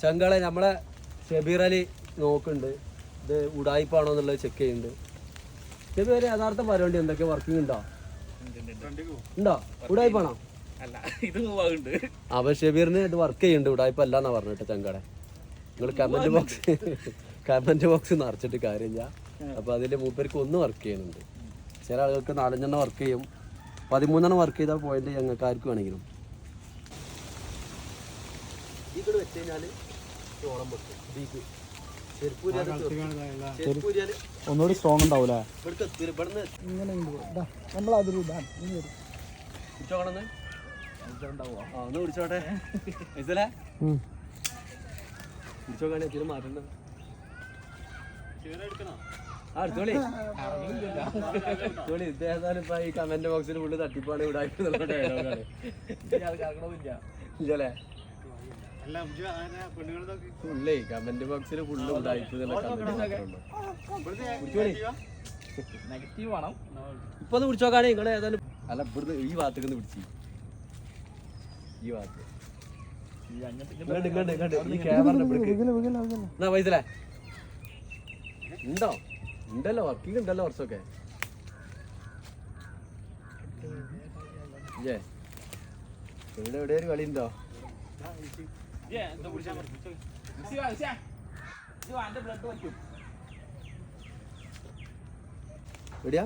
ചങ്കളെ നമ്മളെ ഷബീർ അലി നോക്കുന്നുണ്ട്, ഇത് ഉടായിപ്പാണോ എന്നുള്ളത് ചെക്ക് ചെയ്യുന്നുണ്ട്. ഷബീർ യഥാർത്ഥ പരിപാടി എന്തൊക്കെ വർക്കിംഗ് ഉണ്ടോ? ഉടായിപ്പാണോ? അപ്പൊ ഷബീറിന് ഇത് വർക്ക് ചെയ്യുന്നുണ്ട്, ഉടായിപ്പ് അല്ലാന്നാ പറഞ്ഞിട്ട് ചങ്കളെ. നിങ്ങൾ കമന്റ് ബോക്സ് നിറച്ചിട്ട് കാര്യമില്ല. അപ്പൊ അതില് മൂപ്പർക്ക് ഒന്ന് വർക്ക് ചെയ്യുന്നുണ്ട്. ചില ആളുകൾക്ക് 4 വർക്ക് ചെയ്യും, 13 വർക്ക് ചെയ്താൽ പോയിന്റ് ഞങ്ങൾക്ക് ആർക്കും വേണമെങ്കിലും. ഇവിടെ വെച്ച് കഴിഞ്ഞാല് ഒന്നുകൂടി സ്ട്രോങ് ഉണ്ടാവൂലേ? ഒന്ന് പിടിച്ചോട്ടെ പിടിച്ചോക്കാണ് മാറ്റണ്ട. അടുത്തോളി ഇതേതായാലും ഇപ്പൊ ഈ കമന്റ് ബോക്സിൽ ഫുള്ള് തട്ടിപ്പാണ് ഇവിടെ ഇല്ലല്ലേ? ഫുള്ളേ കമന്റ് ബോക്സിൽ ഫുള്ള് ഇപ്പൊ ഒന്ന് പിടിച്ചോക്കാണ് നിങ്ങള് ഏതായാലും. അല്ല ഇവിടുന്ന് ഈ ഭാഗത്തേക്ക് പിടിച്ചു, ഈ ഭാഗത്ത് പൈസലേ ഉണ്ടോ? ഉണ്ടല്ലോ, വർക്കിംഗ് ഉണ്ടല്ലോ കുറച്ചൊക്കെ. ഇവിടെ എവിടെ ഒരു കളി ഉണ്ടോ? എവിടെയാ?